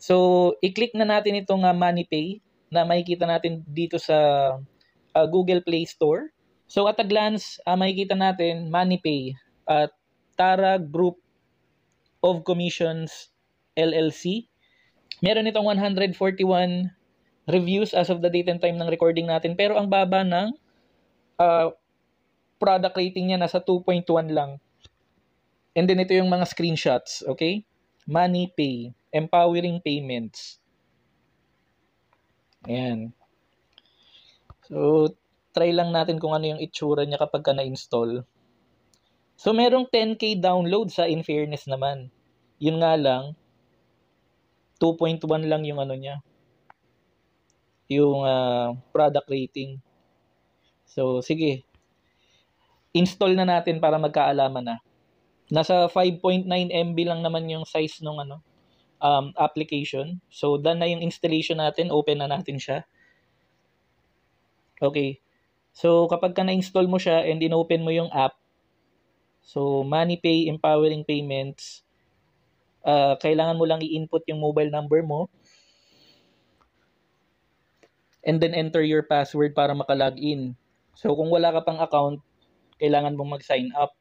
So, i-click na natin itong MoneyPay na makikita natin dito sa Google Play Store. So, at a glance, makikita natin MoneyPay at Tara Group of Commissions LLC. Meron itong 141 reviews as of the date and time ng recording natin. Pero ang baba ng product rating niya nasa 2.1 lang. And then ito yung mga screenshots, okay? MoneyPay, empowering payments. Ayan. So, try lang natin kung ano yung itsura niya kapag ka na-install. So, merong 10K download sa in fairness naman. Yun nga lang, 2.1 lang yung ano niya. Yung product rating. So, sige. Install na natin para magkaalaman na. Nasa 5.9 MB lang naman yung size ng application. So, done na yung installation natin. Open na natin siya. Okay. So, kapag ka na-install mo siya and in-open mo yung app, so, MoneyPay, Empowering Payments, kailangan mo lang i-input yung mobile number mo and then enter your password para makalogin. So, kung wala ka pang account, kailangan mong mag-sign up.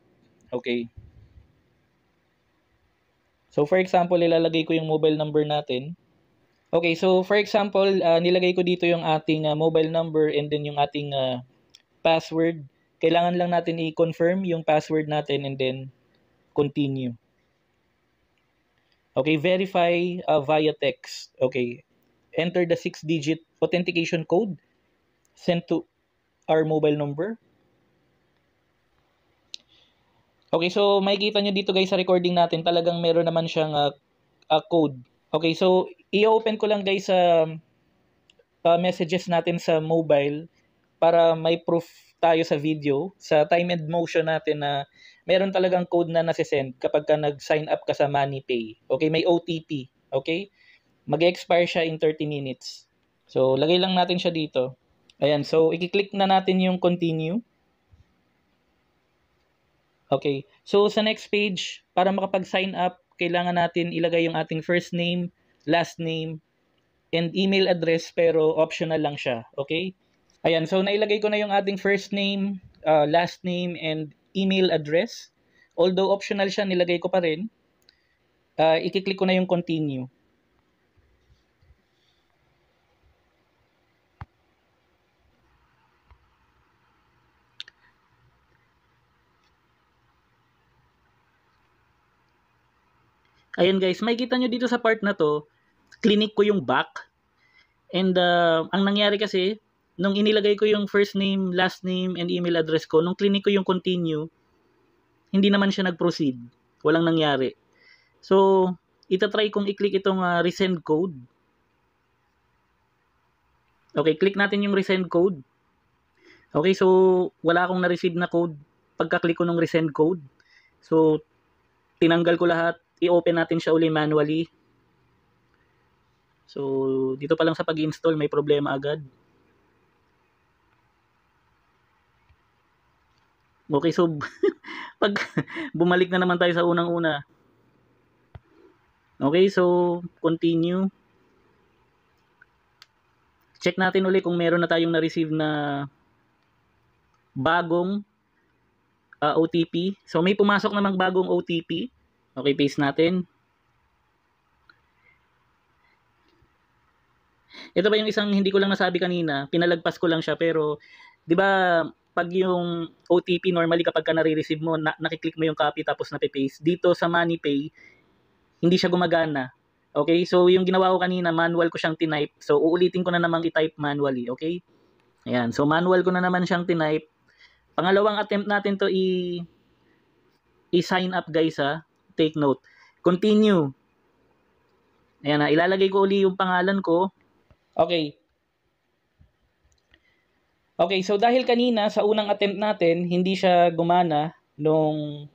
Okay. So, for example, ilalagay ko yung mobile number natin. Okay, so for example, nilagay ko dito yung ating mobile number and then yung ating password. Kailangan lang natin i-confirm yung password natin and then continue. Okay, verify via text. Okay, enter the 6-digit authentication code sent to our mobile number. Okay, so makikita nyo dito guys sa recording natin, talagang meron naman siyang code. Okay, so i-open ko lang guys sa messages natin sa mobile para may proof tayo sa video, sa time and motion natin na meron talagang code na nasi-send kapag ka nag-sign up ka sa MoneyPay. Okay, may OTP. Okay, mag-expire siya in 30 minutes. So, lagay lang natin siya dito. Ayan, so i-click na natin yung continue. Okay, so sa next page, para makapag-sign up, kailangan natin ilagay yung ating first name, last name, and email address, pero optional lang siya. Okay? Ayan, so nailagay ko na yung ating first name, last name, and email address. Although optional siya, nilagay ko pa rin. I-click ko na yung continue. Ayan guys, makikita nyo dito sa part na to, clinic ko yung back. And ang nangyari kasi, nung inilagay ko yung first name, last name, and email address ko, nung clinic ko yung continue, hindi naman siya nag-proceed. Walang nangyari. So, itatry kong i-click itong resend code. Okay, click natin yung resend code. Okay, so wala akong na-receive na code pagka-click ko ng resend code. So, tinanggal ko lahat. I-open natin siya uli manually. So, dito pa lang sa pag-install, may problema agad. Okay, so, pag bumalik na naman tayo sa unang-una. Okay, so, continue. Check natin uli kung meron na tayong na-receive na bagong OTP. So, may pumasok namang bagong OTP. Okay, paste natin. Ito ba yung isang hindi ko lang nasabi kanina, pinalagpas ko lang siya, pero 'di ba pag yung OTP normally kapag ka nare-receive mo, nakiklik mo yung copy tapos na-paste. Dito sa MoneyPay, hindi siya gumagana. Okay? So yung ginawa ko kanina, manual ko siyang tinype. So uulitin ko na namang i-type manually, okay? Ayan, so manual ko na naman siyang tinype. Pangalawang attempt natin to i-sign up guys ha. Take note. Continue. Ayan na, ilalagay ko uli yung pangalan ko. Okay. Okay, so dahil kanina sa unang attempt natin, hindi siya gumana nung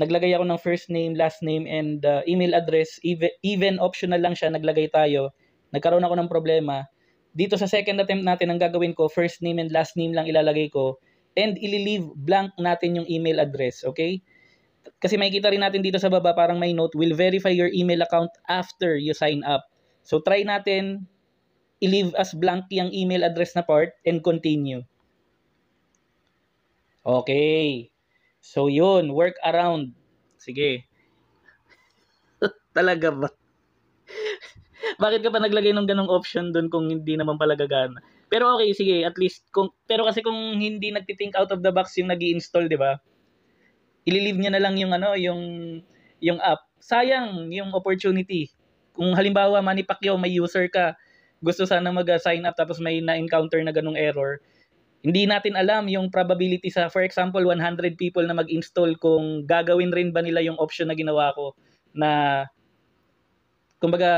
naglagay ako ng first name, last name, and email address. Even optional lang siya, naglagay tayo. Nagkaroon ako ng problema. Dito sa second attempt natin, ang gagawin ko, first name and last name lang ilalagay ko. And ililive blank natin yung email address, okay? Kasi makikita rin natin dito sa baba, parang may note, will verify your email account after you sign up. So try natin i-leave as blank yung email address na part and continue. Okay. So yun, work around. Sige. Talaga ba? Bakit ka pa naglagay ng ganong option doon kung hindi naman pala gagana? Pero okay, sige, at least pero kasi kung hindi nagti-think out of the box yung nag-i-install, 'di ba? I-leave niya na lang yung yung app. Sayang yung opportunity. Kung halimbawa Manny Pacquiao may user ka, gusto sana mag-sign up tapos may na-encounter na ganong error, hindi natin alam yung probability sa, for example, 100 people na mag-install kung gagawin rin ba nila yung option na ginawa ko na kumbaga,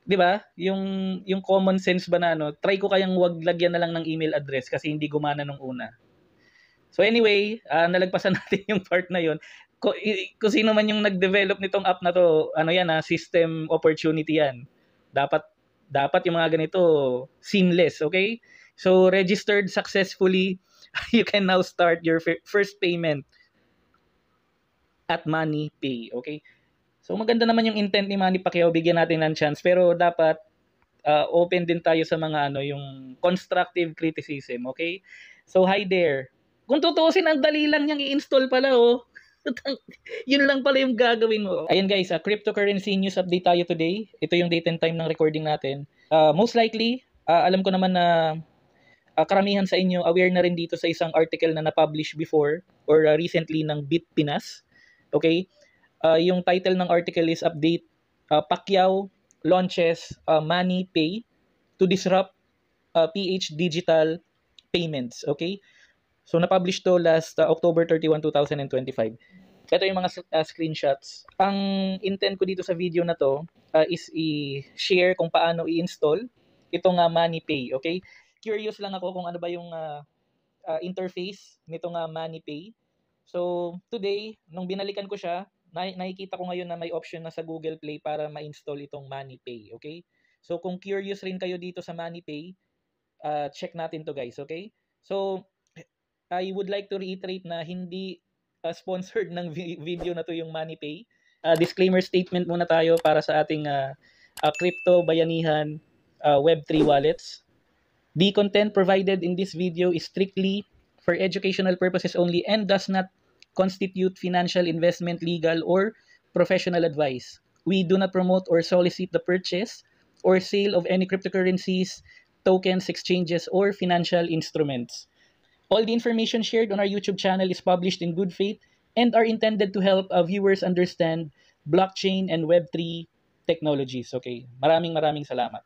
'di ba? Yung common sense ba na try ko kayang wag lagyan na lang ng email address kasi hindi gumana nung una. So anyway, nalagpasan natin yung part na yon. Kung sino man yung nag-develop nitong app na to, yan system opportunity yan. Dapat yung mga ganito seamless, okay? So registered successfully, you can now start your first payment at MoneyPay, okay? So maganda naman yung intent ni Manny Pacquiao, bigyan natin ng chance, pero dapat open din tayo sa mga yung constructive criticism, okay? So hi there. Kung tutuusin, ang dali lang niyang i-install pala, oh. Yun lang pala yung gagawin mo. Ayan guys, cryptocurrency news update tayo today. Ito yung date and time ng recording natin. Most likely, alam ko naman na karamihan sa inyo aware na rin dito sa isang article na na-publish before or recently ng Bitpinas. Okay? Yung title ng article is Update Pacquiao launches MoneyPay to disrupt PH digital payments. Okay? So na-publish to last October 31, 2025. Ito yung mga screenshots. Ang intent ko dito sa video na to is i-share kung paano i-install itong MoneyPay. Okay? Curious lang ako kung ano ba yung interface nitong MoneyPay. So today, nung binalikan ko siya, nakikita ko ngayon na may option na sa Google Play para ma-install itong MoneyPay. Okay? So kung curious rin kayo dito sa MoneyPay, check natin to guys. Okay? So I would like to reiterate na hindi sponsored ng video na to yung MoneyPay. Disclaimer statement muna tayo para sa ating crypto bayanihan Web3 wallets. The content provided in this video is strictly for educational purposes only and does not constitute financial investment, legal, or professional advice. We do not promote or solicit the purchase or sale of any cryptocurrencies, tokens, exchanges, or financial instruments. All the information shared on our YouTube channel is published in good faith and are intended to help viewers understand blockchain and Web3 technologies. Okay, maraming salamat.